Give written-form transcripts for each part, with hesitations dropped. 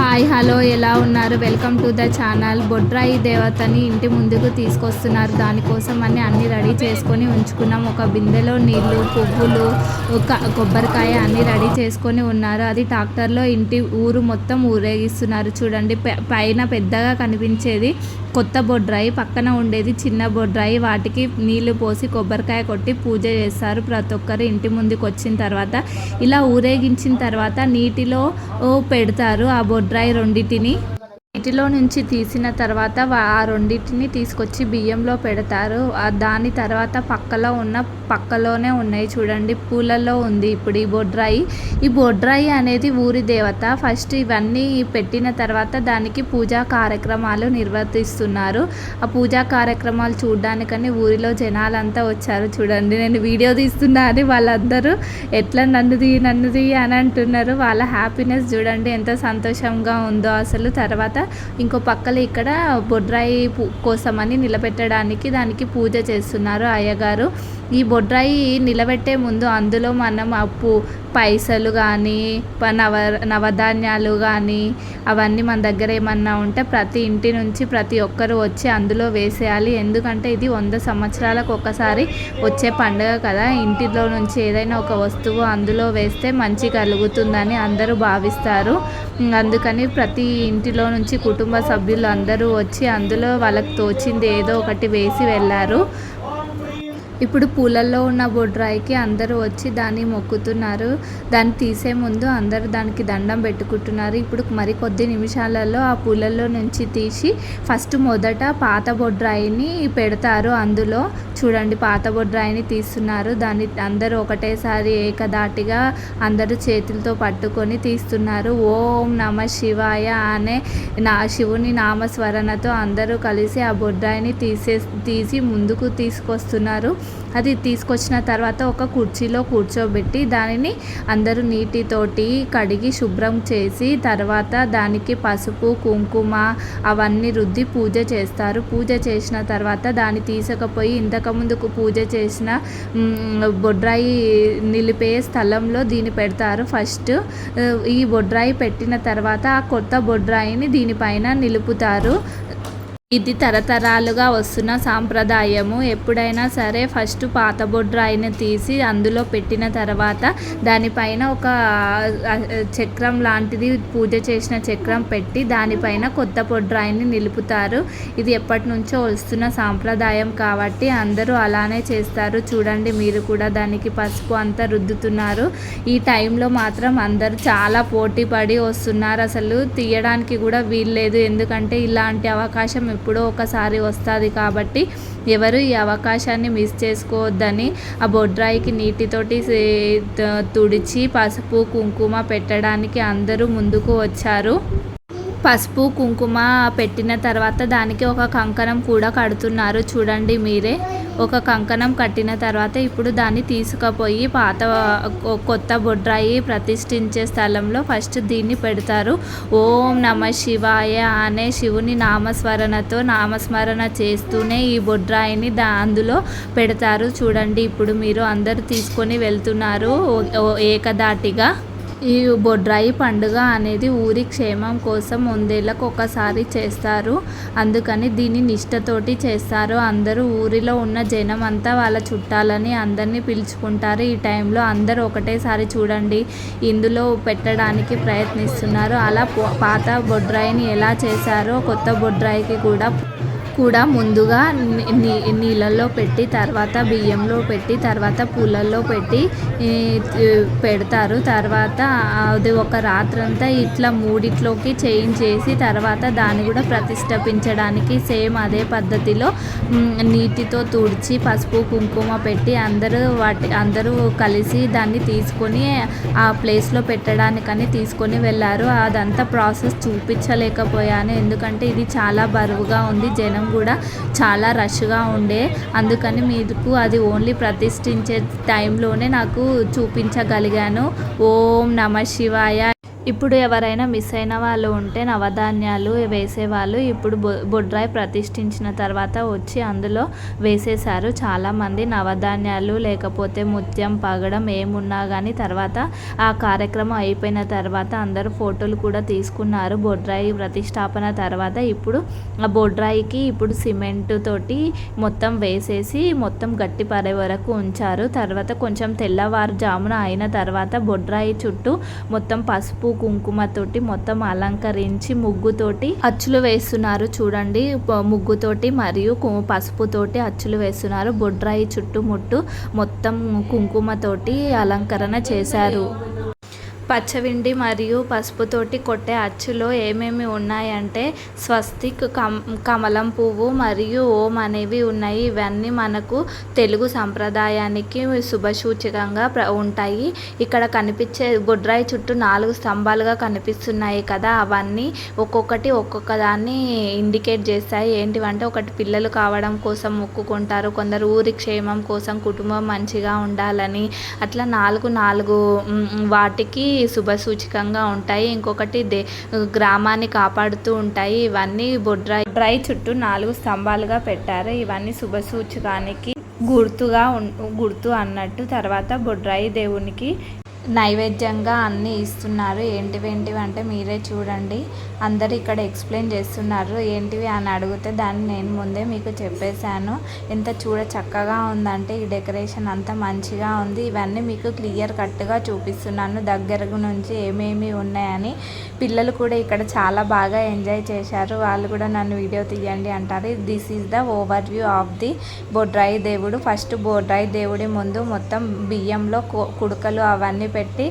Hi hello ఎలా ఉన్నారు? Welcome to the channel. బొడ్రాయి దేవతని ఇంటి ముందుకు తీసుకొస్తున్నారు. దానికోసం అన్ని రెడీ చేసుకొని ఉంచుకున్నాం. ఒక బిందెలో నీళ్లు, పువ్వులు, కొబ్బరికాయ అన్నీ రెడీ చేసుకొని ఉన్నారు. అది ట్రాక్టర్లో ఊరు మొత్తం ఊరేగిస్తున్నారు. చూడండి, పైన పెద్దగా కనిపించేది కొత్త బొడ్రాయి, పక్కన ఉండేది చిన్న బొడ్రాయి. వాటికి నీళ్లు పోసి కొబ్బరికాయ కొట్టి పూజ చేస్తారు. ప్రతి ఒక్కరు ఇంటి ముందుకు వచ్చిన తర్వాత ఇలా ఊరేగించిన తర్వాత నీటిలో పెడతారు ఆ బొడ్రాయి రెండింటిని. నీటిలో నుంచి తీసిన తర్వాత ఆ రెండింటిని తీసుకొచ్చి బియ్యంలో పెడతారు. దాని తర్వాత పక్కలోనే ఉన్నాయి చూడండి, పూలలో ఉంది ఇప్పుడు ఈ బొడ్రాయి అనేది ఊరి దేవత. ఫస్ట్ ఇవన్నీ పెట్టిన తర్వాత దానికి పూజా కార్యక్రమాలు నిర్వర్తిస్తున్నారు. ఆ పూజా కార్యక్రమాలు చూడడానికని ఊరిలో జనాలంతా వచ్చారు. చూడండి, నేను వీడియో తీస్తున్నా అని వాళ్ళందరూ ఎట్లా నన్నుది అని అంటున్నారు. వాళ్ళ హ్యాపీనెస్ చూడండి ఎంత సంతోషంగా ఉందో అసలు. తర్వాత ఇంకో పక్కన ఇక్కడ బొడ్రాయి కోసమని నిలబెట్టడానికి దానికి పూజ చేస్తున్నారు అయ్యగారు. ఈ బొడ్రాయి నిలబెట్టే ముందు అందులో మనం పైసలు కానీ నవధాన్యాలు కానీ అవన్నీ మన దగ్గర ఏమన్నా ఉంటే ప్రతి ఇంటి నుంచి ప్రతి ఒక్కరు వచ్చి అందులో వేసేయాలి. ఎందుకంటే ఇది 100 సంవత్సరాలకు ఒకసారి వచ్చే పండుగ కదా. ఇంటిలో నుంచి ఏదైనా ఒక వస్తువు అందులో వేస్తే మంచి కలుగుతుందని అందరూ భావిస్తారు. అందుకని ప్రతి ఇంటిలో నుంచి కుటుంబ సభ్యులు అందరూ వచ్చి అందులో వాళ్ళకి తోచింది ఏదో ఒకటి వేసి వెళ్ళారు. ఇప్పుడు పూలల్లో ఉన్న బొడ్రాయికి అందరూ వచ్చి దాన్ని మొక్కుతున్నారు. దాన్ని తీసే ముందు అందరూ దానికి దండం పెట్టుకుంటున్నారు. ఇప్పుడు మరికొద్ది నిమిషాలలో ఆ పూలల్లో నుంచి తీసి మొదట పాత బొడ్రాయిని పెడతారు. అందులో చూడండి, పాత బొడ్రాయిని తీస్తున్నారు. దాన్ని అందరూ ఒకటేసారి ఏకదాటిగా అందరూ చేతులతో పట్టుకొని తీస్తున్నారు. ఓం నమ శివాయ అనే శివుని నామస్మరణతో అందరూ కలిసి ఆ బొడ్రాయిని తీసి ముందుకు తీసుకొస్తున్నారు. అది తీసుకొచ్చిన తర్వాత ఒక కుర్చీలో కూర్చోబెట్టి దానిని అందరూ నీటితోటి కడిగి శుభ్రం చేసి తర్వాత దానికి పసుపు, కుంకుమ అవన్నీ రుద్ది పూజ చేస్తారు. పూజ చేసిన తర్వాత దాన్ని తీసుకుపోయి ఇంతకుముందుకు పూజ చేసిన బొడ్రాయి నిలిపే స్థలంలో దీన్ని పెడతారు. ఫస్ట్ ఈ బొడ్రాయి పెట్టిన తర్వాత ఆ కొత్త బొడ్రాయిని దీనిపైన నిలుపుతారు. ఇది తరతరాలుగా వస్తున్న సాంప్రదాయము. ఎప్పుడైనా సరే ఫస్ట్ పాత బొడ్రాయిని తీసి అందులో పెట్టిన తర్వాత దానిపైన ఒక చక్రం లాంటిది పూజ చేసిన చక్రం పెట్టి దానిపైన కొత్త బొడ్రాయిని నిలుపుతారు. ఇది ఎప్పటి నుంచో వస్తున్న సాంప్రదాయం కాబట్టి అందరూ అలానే చేస్తారు. చూడండి, మీరు కూడా దానికి పసుపు అంతా రుద్దుతున్నారు. ఈ టైంలో మాత్రం అందరూ చాలా పోటీ పడి వస్తున్నారు. అసలు తీయడానికి కూడా వీల్లేదు. ఎందుకంటే ఇలాంటి అవకాశం ఎప్పుడో ఒకసారి వస్తుంది కాబట్టి ఎవరు ఈ అవకాశాన్ని మిస్ చేసుకోవద్దని ఆ బొడ్రాయికి నీటితోటి తుడిచి పసుపు కుంకుమ పెట్టడానికి అందరూ ముందుకు వచ్చారు. పసుపు కుంకుమ పెట్టిన తర్వాత దానికి ఒక కంకణం కూడా కడుతున్నారు. చూడండి మీరే, ఒక కంకణం కట్టిన తర్వాత ఇప్పుడు దాన్ని తీసుకుపోయి కొత్త బొడ్రాయి ప్రతిష్ఠించే స్థలంలో ఫస్ట్ దీన్ని పెడతారు. ఓం నమ శివాయ అనే శివుని నామస్మరణ చేస్తూనే ఈ బొడ్రాయిని అందులో పెడతారు. చూడండి, ఇప్పుడు మీరు అందరూ తీసుకొని వెళ్తున్నారు ఏకదాటిగా. ఈ బొడ్రాయి పండుగ అనేది ఊరి క్షేమం కోసం 100 ఏళ్ళకు ఒకసారి చేస్తారు. అందుకని దీన్ని నిష్టతోటి చేస్తారు. అందరూ ఊరిలో ఉన్న జనం అంతా వాళ్ళ చుట్టాలని అందరినీ పిలుచుకుంటారు. ఈ టైంలో అందరూ ఒకటేసారి చూడండి ఇందులో పెట్టడానికి ప్రయత్నిస్తున్నారు. అలా పాత బొడ్రాయిని ఎలా చేశారో కొత్త బొడ్రాయికి కూడా ముందుగా నీళ్ళల్లో పెట్టి తర్వాత బియ్యంలో పెట్టి తర్వాత పూలల్లో పెట్టి పెడతారు. తర్వాత అది ఒక రాత్రంతా ఇట్లా మూడిట్లోకి చేంజ్ చేసి తర్వాత దాన్ని కూడా ప్రతిష్ఠించడానికి సేమ్ అదే పద్ధతిలో నీటితో తుడిచి పసుపు కుంకుమ పెట్టి అందరూ కలిసి దాన్ని తీసుకొని ఆ ప్లేస్లో పెట్టడానికని తీసుకొని వెళ్ళారు. అదంతా ప్రాసెస్ చూపించలేకపోయాను ఎందుకంటే ఇది చాలా బరువుగా ఉంది. జనం కూడా చాలా రష్గా ఉండే, అందుకని మీకు అది ఓన్లీ ప్రతిష్ఠించే టైంలోనే నాకు చూపించగలిగాను. ఓం నమ శివాయ. ఇప్పుడు ఎవరైనా మిస్ అయిన వాళ్ళు ఉంటే నవధాన్యాలు వేసేవాళ్ళు ఇప్పుడు బొడ్రాయి ప్రతిష్ఠించిన తర్వాత వచ్చి అందులో వేసేశారు. చాలామంది నవధాన్యాలు లేకపోతే ముత్యం పగడం ఏమున్నా కానీ తర్వాత ఆ కార్యక్రమం అయిపోయిన తర్వాత అందరూ ఫోటోలు కూడా తీసుకున్నారు. బొడ్రాయి ప్రతిష్టాపన తర్వాత ఇప్పుడు ఆ బొడ్రాయికి ఇప్పుడు సిమెంట్ తోటి మొత్తం వేసేసి మొత్తం గట్టి పడే వరకు ఉంచారు. తర్వాత కొంచెం తెల్లవారుజామున అయిన తర్వాత బొడ్రాయి చుట్టూ మొత్తం పసుపు కుంకుమతోటి మొత్తం అలంకరించి ముగ్గుతోటి అచ్చులు వేస్తున్నారు. చూడండి, ముగ్గుతోటి మరియు పసుపుతోటి అచ్చులు వేస్తున్నారు. బొడ్రాయి చుట్టుముట్టు మొత్తం కుంకుమతోటి అలంకరణ చేశారు. పచ్చవిండి మరియు పసుపుతోటి కొట్టే అచ్చులో ఏమేమి ఉన్నాయంటే స్వస్తిక్, కమలం పువ్వు మరియు ఓం అనేవి ఉన్నాయి. ఇవన్నీ మనకు తెలుగు సంప్రదాయానికి శుభసూచకంగా ఉంటాయి. ఇక్కడ కనిపించే బొడ్రాయి చుట్టూ 4 స్తంభాలుగా కనిపిస్తున్నాయి కదా, అవన్నీ ఒక్కొక్కటి ఒక్కొక్క దాన్ని ఇండికేట్ చేస్తాయి. ఏంటివంటే ఒకటి పిల్లలు కావడం కోసం మొక్కుకుంటారు, కొందరు ఊరి క్షేమం కోసం, కుటుంబం మంచిగా ఉండాలని, అట్లా 4 వాటికి శుభసూచకంగా ఉంటాయి. ఇంకొకటి గ్రామాన్ని కాపాడుతూ ఉంటాయి. ఇవన్నీ బొడ్రాయి చుట్టూ 4 స్తంభాలుగా పెట్టారు. ఇవన్నీ శుభసూచకానికి గుర్తు అన్నట్టు. తర్వాత బొడ్రాయి దేవునికి నైవేద్యంగా అన్నీ ఇస్తున్నారు. ఏంటివి అంటే మీరే చూడండి. అందరు ఇక్కడ ఎక్స్ప్లెయిన్ చేస్తున్నారు ఏంటివి అని అడిగితే దాన్ని నేను ముందే మీకు చెప్పేశాను. ఎంత చక్కగా ఉందంటే ఈ డెకరేషన్ అంతా మంచిగా ఉంది. ఇవన్నీ మీకు క్లియర్ కట్గా చూపిస్తున్నాను దగ్గర నుంచి ఏమేమి ఉన్నాయని. పిల్లలు కూడా ఇక్కడ చాలా బాగా ఎంజాయ్ చేశారు. వాళ్ళు కూడా నన్ను వీడియో తీయండి అంటారు. This is the over view of the బొడ్రాయి దేవుడు. ఫస్ట్ బొడ్రాయి దేవుడి ముందు మొత్తం బియ్యంలో కుడుకలు అవన్నీ పెట్టి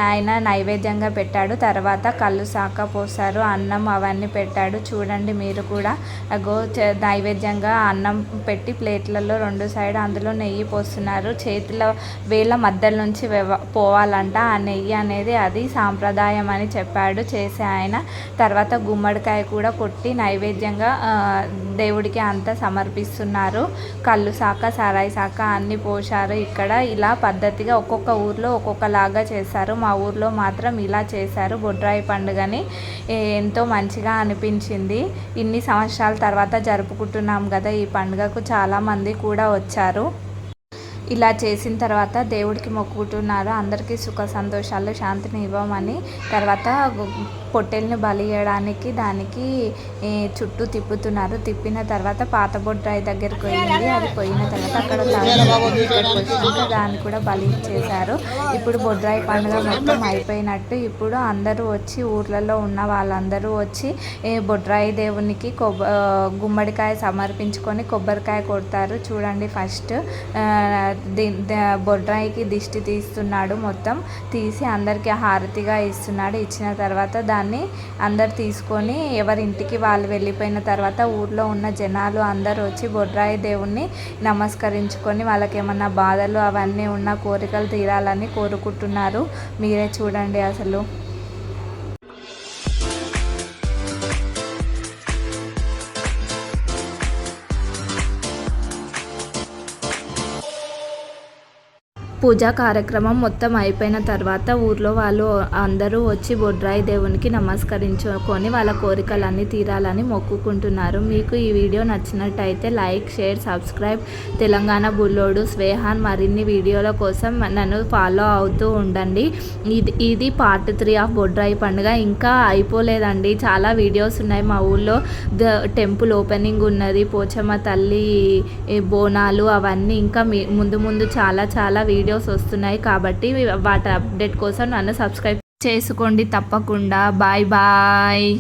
ఆయన నైవేద్యంగా పెట్టాడు. తర్వాత కళ్ళు శాఖ పోసారు, అన్నం అవన్నీ పెట్టాడు. చూడండి మీరు కూడా నైవేద్యంగా అన్నం పెట్టి ప్లేట్లలో 2 సైడ్ అందులో నెయ్యి పోస్తున్నారు. చేతిలో వేళ్ళ మధ్యల నుంచి పోవాలంట ఆ నెయ్యి అనేది. అది సాంప్రదాయం అని చెప్పాడు చేసే ఆయన. తర్వాత గుమ్మడికాయ కూడా కొట్టి నైవేద్యంగా దేవుడికి అంతా సమర్పిస్తున్నారు. కళ్ళు శాఖ, సారాయి శాఖ అన్నీ పోశారు. ఇక్కడ ఇలా పద్ధతిగా ఒక్కొక్క ఊర్లో ఒక్కొక్కలాగా చేశారు. మా ఊర్లో మాత్రం ఇలా చేశారు బొడ్రాయి పండుగని. ఎంతో మంచిగా అనిపించింది. ఇన్ని సంవత్సరాల తర్వాత జరుపుకుంటున్నాం కదా ఈ పండుగకు. చాలామంది కూడా వచ్చారు. ఇలా చేసిన తర్వాత దేవుడికి మొక్కుకుంటున్నారు అందరికీ సుఖ సంతోషాలు శాంతిని ఇవ్వమని. తర్వాత పొట్టేల్ని బలి ఇవ్వడానికి దానికి చుట్టూ తిప్పుతున్నారు. తిప్పిన తర్వాత పాత బొడ్రాయి దగ్గరికి పోయింది. అది పోయిన తర్వాత అక్కడ వచ్చినాక దాన్ని కూడా బలి ఇచ్చేశారు. ఇప్పుడు బొడ్రాయి పండుగ మొత్తం అయిపోయినట్టు. ఇప్పుడు అందరూ వచ్చి ఊర్లలో ఉన్న వాళ్ళందరూ వచ్చి బొడ్రాయి దేవునికి గుమ్మడికాయ సమర్పించుకొని కొబ్బరికాయ కొడతారు. చూడండి, ఫస్ట్ బొడ్రాయికి దిష్టి తీస్తున్నాడు. మొత్తం తీసి అందరికీ హారతిగా ఇస్తున్నాడు. ఇచ్చిన తర్వాత దాన్ని అందరు తీసుకొని ఎవరింటికి వాళ్ళు వెళ్ళిపోయిన తర్వాత ఊర్లో ఉన్న జనాలు అందరూ వచ్చి బొడ్రాయి దేవుణ్ణి నమస్కరించుకొని వాళ్ళకి ఏమన్నా బాధలు అవన్నీ ఉన్న కోరికలు తీరాలని కోరుకుంటున్నారు. మీరే చూడండి అసలు. పూజా కార్యక్రమం మొత్తం అయిపోయిన తర్వాత ఊర్లో వాళ్ళు అందరూ వచ్చి బొడ్రాయి దేవునికి నమస్కరించుకొని వాళ్ళ కోరికలన్నీ తీరాలని మొక్కుకుంటున్నారు. మీకు ఈ వీడియో నచ్చినట్టయితే లైక్, షేర్, సబ్స్క్రైబ్. తెలంగాణ బుల్లోడు స్వేహాన్ మరిన్ని వీడియోల కోసం నన్ను ఫాలో అవుతూ ఉండండి. ఇది పార్ట్ 3 ఆఫ్ బొడ్రాయి పండుగ. ఇంకా అయిపోలేదండి, చాలా వీడియోస్ ఉన్నాయి. మా ఊళ్ళో టెంపుల్ ఓపెనింగ్ ఉన్నది, పోచమ్మ తల్లి బోనాలు అవన్నీ ఇంకా ముందు చాలా వీడియోస్ వస్తున్నాయి. కాబట్టి వాటి అప్డేట్ కోసం నన్ను సబ్స్క్రైబ్ చేసుకోండి తప్పకుండా. Bye bye.